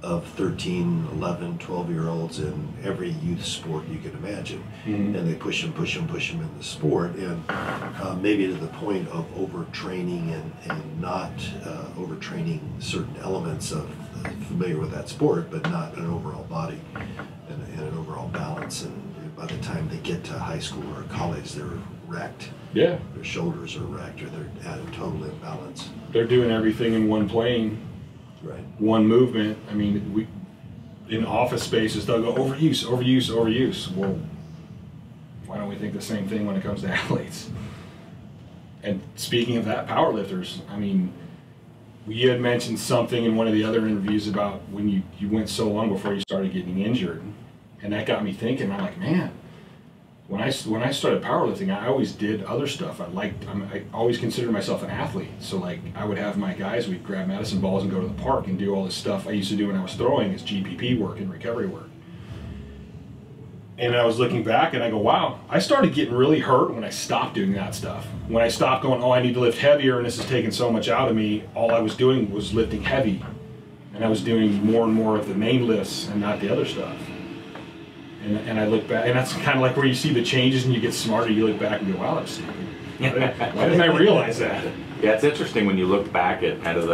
of 13, 11, 12-year-olds in every youth sport you can imagine. And they push them in the sport, and maybe to the point of overtraining and not overtraining certain elements of familiar with that sport, but not an overall body and an overall balance. And by the time they get to high school or college, they're wrecked. Yeah. Their shoulders are wrecked, or they're at a total imbalance. They're doing everything in one plane. Right. One movement. I mean, in office spaces, they'll go overuse, overuse, overuse. Well, why don't we think the same thing when it comes to athletes? And speaking of that, powerlifters, I mean, we had mentioned something in one of the other interviews about when you went so long before you started getting injured. And that got me thinking. I'm like, man, when I started powerlifting, I always did other stuff. I always considered myself an athlete. So like, I would have my guys, we'd grab medicine balls and go to the park and do all this stuff I used to do when I was throwing, as GPP work and recovery work. And I was looking back and I go, wow, I started getting really hurt when I stopped doing that stuff. When I stopped going, oh, I need to lift heavier and this is taking so much out of me, all I was doing was lifting heavy. And I was doing more and more of the main lifts and not the other stuff. And I look back, and that's kind of like where you see the changes and you get smarter. You look back and go, wow, that's stupid. Why didn't I realize that? Yeah, it's interesting when you look back at kind of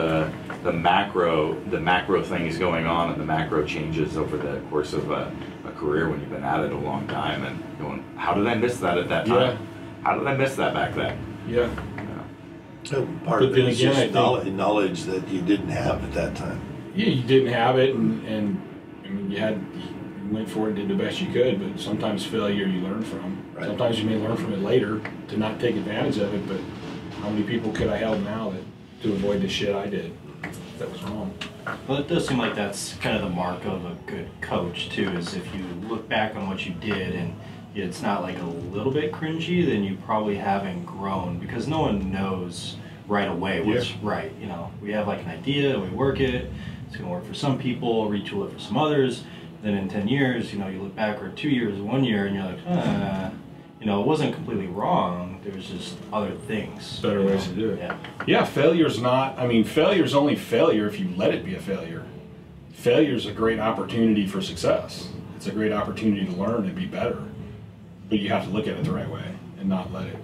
the macro things going on and the macro changes over the course of a career when you've been at it a long time, and going, how did I miss that at that time? How did I miss that back then? Yeah. So part of it is just knowledge that you didn't have at that time. Yeah, you didn't have it, and I mean, you went for it, did the best you could, but sometimes failure you learn from. Right. Sometimes you may learn from it later to not take advantage of it, but how many people could I help now to avoid the shit I did that was wrong? Well, it does seem like that's kind of the mark of a good coach too, is if you look back on what you did and it's not like a little bit cringy, then you probably haven't grown, because no one knows right away what's right. You know, we have like an idea, we work it, it's gonna work for some people, retool it for some others, then in 10 years, you know, you look back, or 2 years, 1 year, and you're like, you know, it wasn't completely wrong, there was just other things. Better ways to do it. Yeah. Yeah, failure's not, I mean, failure's only failure if you let it be a failure. Failure's a great opportunity for success. It's a great opportunity to learn and be better. But you have to look at it the right way and not let it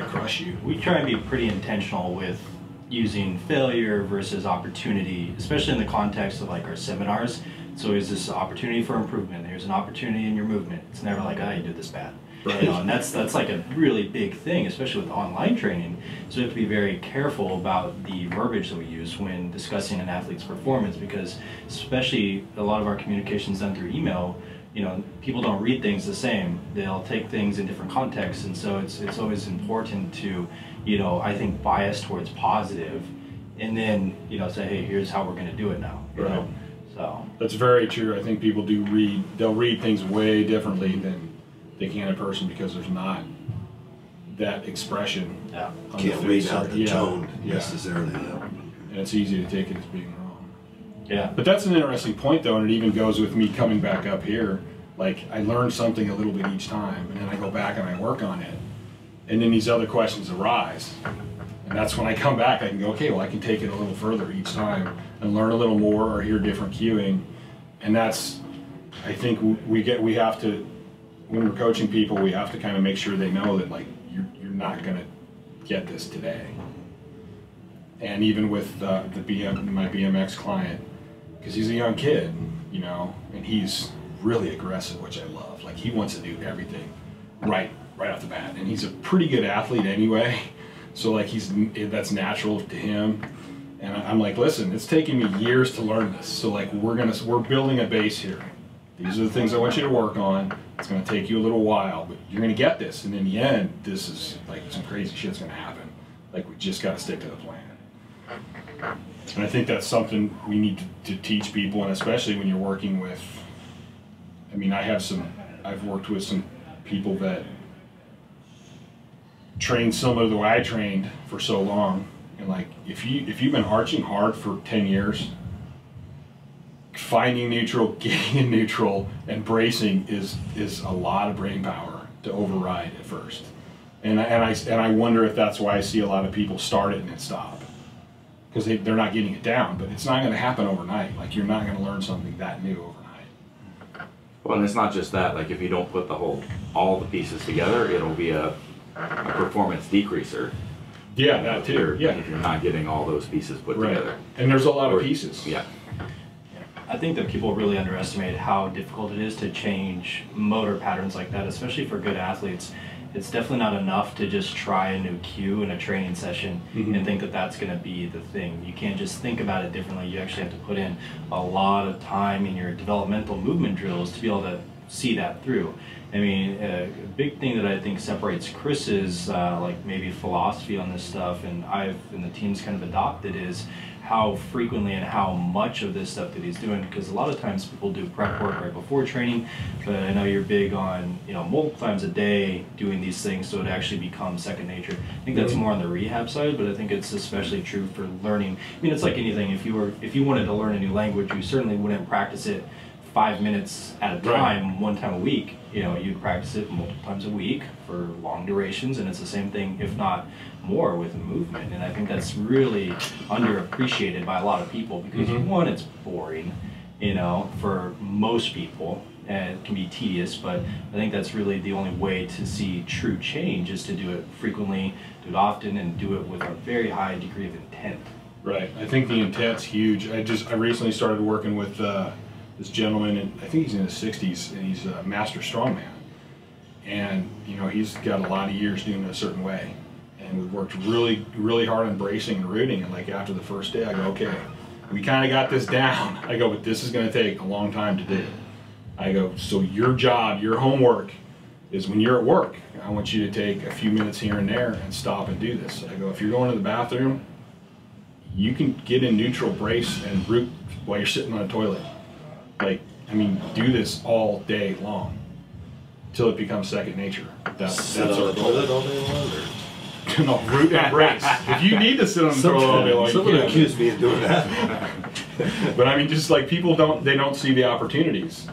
crush you. We try and be pretty intentional with using failure versus opportunity, especially in the context of like our seminars. It's always this opportunity for improvement. There's an opportunity in your movement. It's never like, you did this bad. Right. You know, and that's like a really big thing, especially with online training. So we have to be very careful about the verbiage that we use when discussing an athlete's performance, because especially a lot of our communications done through email, you know, people don't read things the same. They'll take things in different contexts, and so it's always important to, you know, I think bias towards positive, and then, you know, say, hey, here's how we're going to do it now. You know? So that's very true. I think people do read. They'll read things way differently than they can in person, because there's not that expression. Yeah. Can't read out the tone necessarily. And it's easy to take it as being wrong. Yeah. But that's an interesting point, though, and it even goes with me coming back up here. Like, I learn something a little bit each time, and then I go back and I work on it, and then these other questions arise. And that's when I come back, I can go, okay, well, I can take it a little further each time and learn a little more or hear different cueing. And that's, I think we have to, when we're coaching people, we have to kind of make sure they know that, like, you're not going to get this today. And even with my BMX client, because he's a young kid, you know, and he's really aggressive, which I love. Like, he wants to do everything right off the bat, and he's a pretty good athlete anyway. So like, that's natural to him. And I'm like, listen, it's taken me years to learn this. So like, we're building a base here. These are the things I want you to work on. It's going to take you a little while, but you're going to get this. And in the end, this is like, some crazy shit's going to happen. Like, we just got to stick to the plan. And I think that's something we need to teach people, and especially when you're working with, I mean, I've worked with some people that train similar to the way I trained for so long. And like, if you've been arching hard for 10 years, finding neutral, getting in neutral, and bracing is a lot of brain power to override at first. And I wonder if that's why I see a lot of people start it and then stop, because they're not getting it down. But it's not going to happen overnight. Like, you're not going to learn something that new overnight. Well, and it's not just that. Like, if you don't put all the pieces together, it'll be a performance decreaser. Yeah, that too. If you're not getting all those pieces put together. And there's a lot of pieces. Yeah. I think that people really underestimate how difficult it is to change motor patterns like that, especially for good athletes. It's definitely not enough to just try a new cue in a training session and think that that's going to be the thing. You can't just think about it differently. You actually have to put in a lot of time in your developmental movement drills to be able to see that through. I mean, a big thing that I think separates Chris's like maybe philosophy on this stuff, and the team's kind of adopted, is how frequently and how much of this stuff that he's doing. Because a lot of times people do prep work right before training, but I know you're big on, you know, multiple times a day doing these things so it actually becomes second nature. I think that's more on the rehab side, but I think it's especially true for learning. I mean, it's like anything. If you wanted to learn a new language, you certainly wouldn't practice it 5 minutes at a time, one time a week. You know, you'd practice it multiple times a week for long durations, and it's the same thing, if not more, with movement. And I think that's really underappreciated by a lot of people, because one, it's boring, you know, for most people, and it can be tedious, but I think that's really the only way to see true change is to do it frequently, do it often, and do it with a very high degree of intent. Right. I think the intent's huge. I recently started working with this gentleman, and I think he's in his 60s, and he's a master strongman. And you know, he's got a lot of years doing it a certain way. And we worked really, really hard on bracing and rooting. And like after the first day, I go, okay, we kind of got this down. I go, but this is going to take a long time to do. I go, so your job, your homework is when you're at work, I want you to take a few minutes here and there and stop and do this. I go, if you're going to the bathroom, you can get in neutral, brace, and root while you're sitting on a toilet. Like, I mean, do this all day long until it becomes second nature. That's on the toilet all day long? Or? No, root and brace. If you need to sit on the toilet all day long, someone accused me of doing that. But I mean, just like people don't see the opportunities.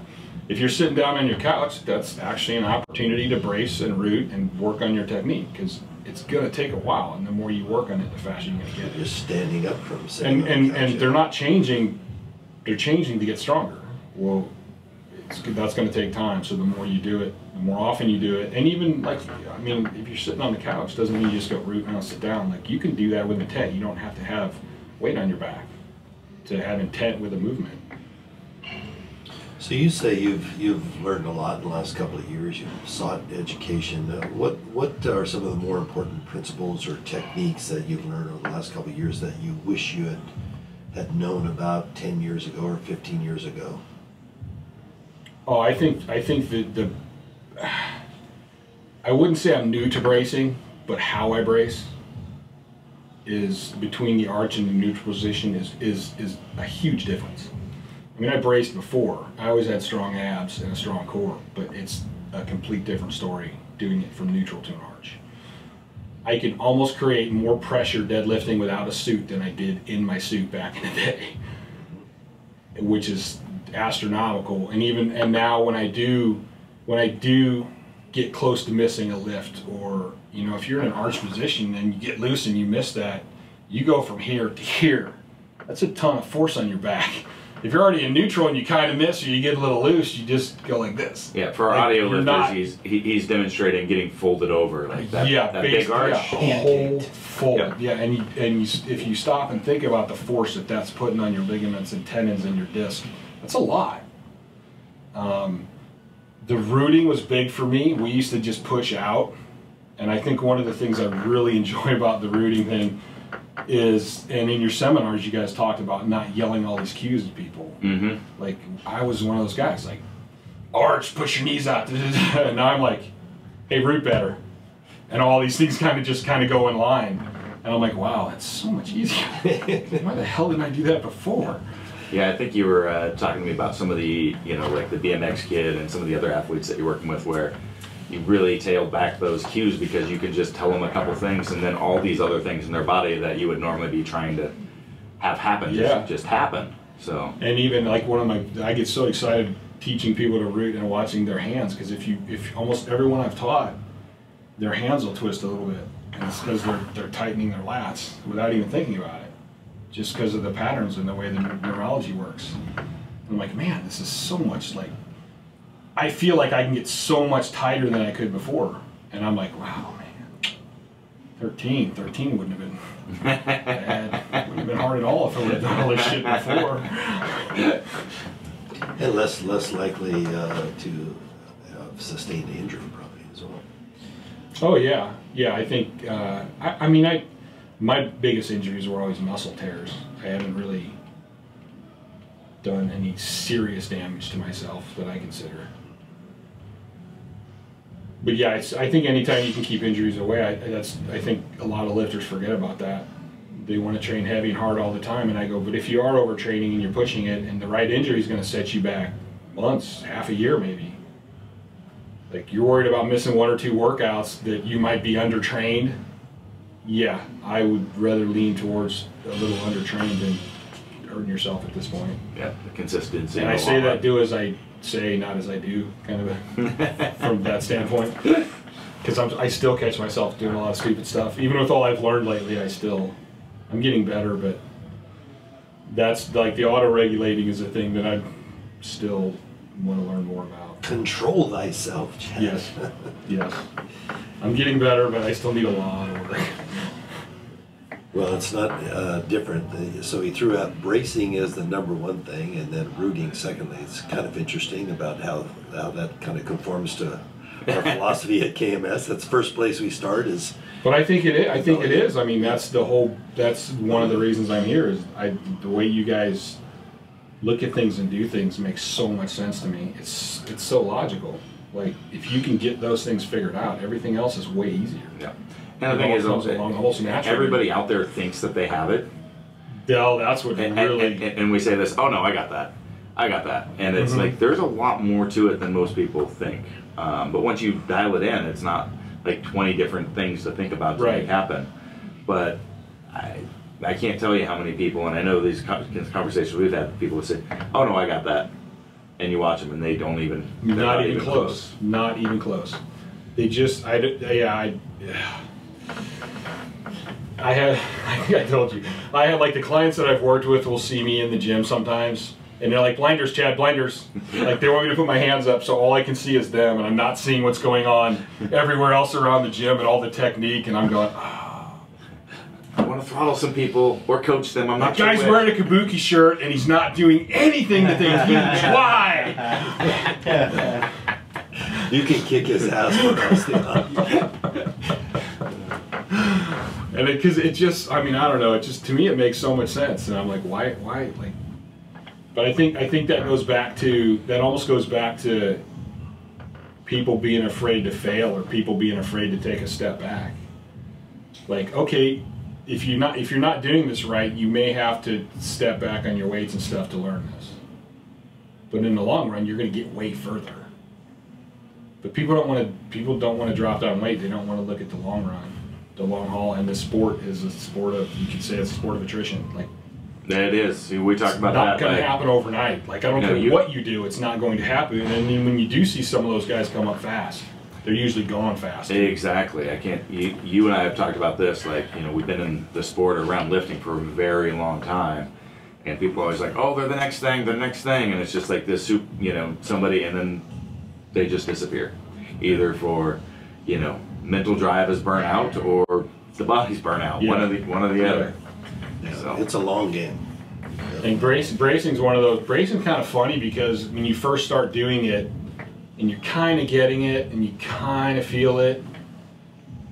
If you're sitting down on your couch, that's actually an opportunity to brace and root and work on your technique, because it's going to take a while, and the more you work on it, the faster you're going to get it. You're standing up from sitting and on the couch, and they're not changing, they're changing to get stronger. Well, that's going to take time, so the more you do it, the more often you do it, and even like, I mean, if you're sitting on the couch, doesn't mean you just go root and sit down. Like, you can do that with intent. You don't have to have weight on your back to have intent with a movement. So you say you've learned a lot in the last couple of years. You've sought education. What are some of the more important principles or techniques that you've learned over the last couple of years that you wish you had known about 10 years ago or 15 years ago? Oh, I think that I wouldn't say I'm new to bracing, but how I brace is between the arch and the neutral position is a huge difference. I mean, I braced before. I always had strong abs and a strong core, but it's a complete different story doing it from neutral to an arch. I can almost create more pressure deadlifting without a suit than I did in my suit back in the day, which is astronomical. And now when I do get close to missing a lift, or you know, if you're in an arch position and you get loose and you miss that, you go from here to here. That's a ton of force on your back. If you're already in neutral and you kind of miss or you get a little loose, you just go like this. Yeah, for our audio lifters, he's demonstrating getting folded over like that. Yeah, that big arch. Yeah, whole fold. Yep. Yeah, and if you stop and think about the force that's putting on your ligaments and tendons and your disc, that's a lot. The rooting was big for me. We used to just push out, and I think one of the things I really enjoy about the rooting thing is, and in your seminars you guys talked about not yelling all these cues at people. Mm-hmm. Like, I was one of those guys, like, arch, push your knees out, and now I'm like, hey, root better, and all these things kind of go in line, and I'm like, wow, that's so much easier. Why the hell didn't I do that before? Yeah, I think you were talking to me about some of the, you know, like the BMX kid and some of the other athletes that you're working with, where you really tailed back those cues because you could just tell them a couple things, and then all these other things in their body that you would normally be trying to have happen just happen. So, and even like I get so excited teaching people to root and watching their hands, because if almost everyone I've taught, their hands will twist a little bit, and it's because they're tightening their lats without even thinking about it, just because of the patterns and the way the neurology works. And I'm like, man, this is so much, like, I feel like I can get so much tighter than I could before. And I'm like, wow, man, 13 wouldn't have been bad. Wouldn't have been hard at all if I would have done all this shit before. And less likely to have sustained injury probably as well. Oh yeah, yeah. I think my biggest injuries were always muscle tears. I haven't really done any serious damage to myself that I consider. But yeah, I think anytime you can keep injuries away, I think a lot of lifters forget about that. They want to train heavy and hard all the time, and I go, but if you are overtraining and you're pushing it, and the right injury is going to set you back months, half a year maybe. Like, you're worried about missing 1 or 2 workouts that you might be undertrained. Yeah, I would rather lean towards a little undertrained than hurting yourself at this point. Yeah, the consistency. And I say that do as I say, not as I do, kind of from that standpoint. Because I still catch myself doing a lot of stupid stuff. Even with all I've learned lately, I'm getting better, but that's like the auto-regulating is a thing that I'm still want to learn more about. Control thyself, Chad. Yes, yes. I'm getting better, but I still need a lot of work. Well, it's not different. So he threw out bracing as the #1 thing, and then rooting secondly. It's kind of interesting about how that kind of conforms to our philosophy at KMS. That's the first place we start is. But I think it is. I think it is. I mean, that's the whole. That's one of the reasons I'm here. Is the way you guys look at things and do things makes so much sense to me. It's so logical. Like if you can get those things figured out, everything else is way easier. Yeah. And the thing is, everybody out there thinks that they have it. Yeah, that's what really. And we say this. Oh no, I got that. I got that. And it's like there's a lot more to it than most people think. But once you dial it in, it's not like 20 different things to think about to make happen. But I can't tell you how many people, and I know these conversations we've had, people will say, "Oh no, I got that," and you watch them and they don't even. Not even close. Not even close. They just. I think I told you. I have like the clients that I've worked with will see me in the gym sometimes, and they're like, "Blinders, Chad, blinders." Like they want me to put my hands up, so all I can see is them, and I'm not seeing what's going on everywhere else around the gym and all the technique, and I'm going, "Oh, I want to throttle some people or coach them. I'm not sure." That guy's wearing a kabuki shirt, and he's not doing anything that they teach. Why? You can kick his ass for us. And because it just, I mean, I don't know. It just to me it makes so much sense, and I'm like, why, like. But I think that almost goes back to people being afraid to fail or people being afraid to take a step back. Like, okay, if you're not doing this right, you may have to step back on your weights and stuff to learn this. But in the long run, you're going to get way further. But people don't want to drop down weight. They don't want to look at the long run, the long haul. And this sport is a sport of, you could say it's a sport of attrition. Like. It is. See, we talked about that. It's not going to happen overnight. Like, I don't care what you do, it's not going to happen. And then when you do see some of those guys come up fast, they're usually gone fast. Exactly. I can't. You and I have talked about this. Like, we've been in the sport around lifting for a very long time, and people are always like, "Oh, they're the next thing, and it's just like this somebody, and then they just disappear, either for mental drive is burnout or the body's burnout. Yeah. One or the other. Yeah, So. it's a long game. And bracing's one of those. Bracing's kind of funny because when you first start doing it, and you're kind of getting it, and you kind of feel it,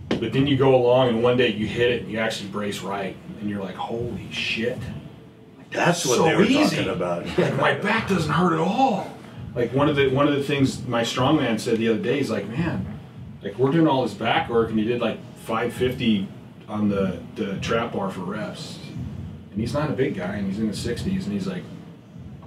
but then you go along, and one day you hit it, and you actually brace right, and you're like, "Holy shit!" Like, That's what they were talking about. Like, my back doesn't hurt at all. Like one of the things my strongman said the other day, he's like, "Man, like we're doing all this back work, and he did like 550 on the trap bar for reps." And he's not a big guy, and he's in his 60s, and he's like,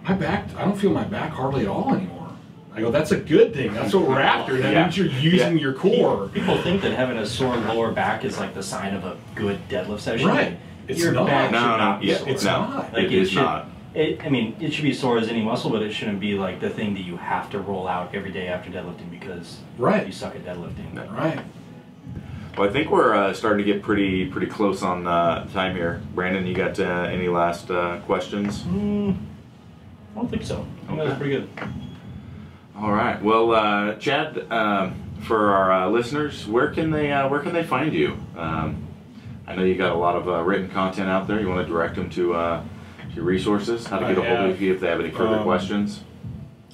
"My back, I don't feel my back hardly at all anymore." I go, "That's a good thing. That's what we're after. That means you're using your core." People think that having a sore lower back is like the sign of a good deadlift session. Right. It's your not. back should not be sore. It's not. Like, it is not. I mean, it should be sore as any muscle, but it shouldn't be like the thing that you have to roll out every day after deadlifting because you suck at deadlifting. Right. Well, I think we're starting to get pretty close on time here. Brandon, you got any last questions? I don't think so. I think that was pretty good. All right. Well, Chad, for our listeners, where can they find you? I know you got a lot of written content out there. You want to direct them to your resources, how to get a hold of you if they have any further questions?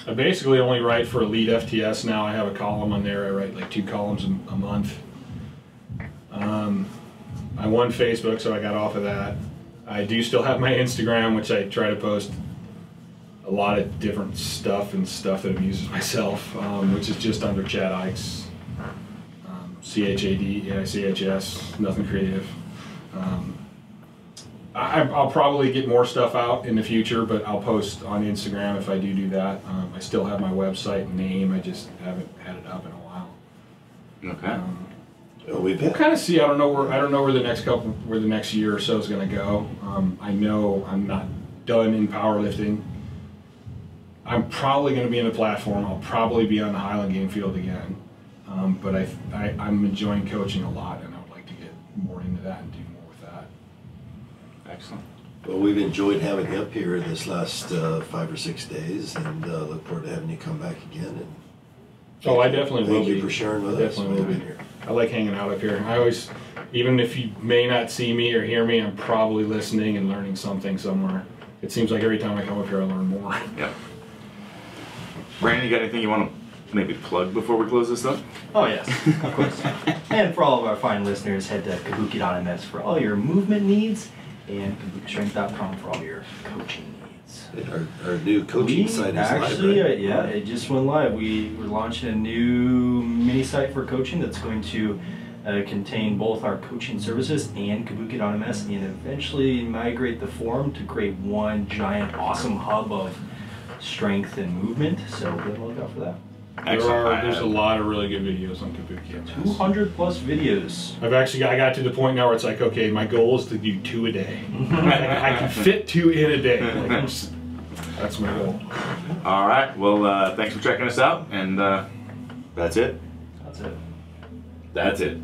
I basically only write for Elite FTS now. I have a column on there. I write like 2 columns a month. I won Facebook, so I got off of that. I do still have my Instagram, which I try to post a lot of different stuff and stuff that amuses myself, which is just under Chad Aichs, CHADAICHS, nothing creative. I'll probably get more stuff out in the future, but I'll post on Instagram if I do that. I still have my website name, I just haven't had it up in a while. Okay. We'll kind of see. I don't know where the next year or so is going to go. I know I'm not done in powerlifting. I'm probably going to be in the platform. I'll probably be on the Highland game field again. But I'm enjoying coaching a lot, and I would like to get more into that and do more with that. Excellent. Well, we've enjoyed having you up here this last 5 or 6 days, and look forward to having you come back again. And Oh, I definitely will be. Thank you for sharing with us. Definitely will be. I like hanging out up here. I always, even if you may not see me or hear me, I'm probably listening and learning something somewhere. It seems like every time I come up here, I learn more. Yep. Brandon, you got anything you want to maybe plug before we close this up? Oh yes, of course. And for all of our fine listeners, head to kabuki.ms for all your movement needs and kabukistrength.com for all your coaching needs. Our new coaching site is actually, live, right? yeah, it just went live. We're launching a new mini site for coaching that's going to contain both our coaching services and kabuki.ms, and eventually migrate the forum to create one giant awesome hub of strength and movement. So be on the lookout for that. There's a lot of really good videos on Kabuki. 200 plus videos. I got to the point now where it's like, okay, my goal is to do 2 a day. I can fit 2 in a day. Like, that's my goal. All right. Well, thanks for checking us out, and that's it. That's it. That's it.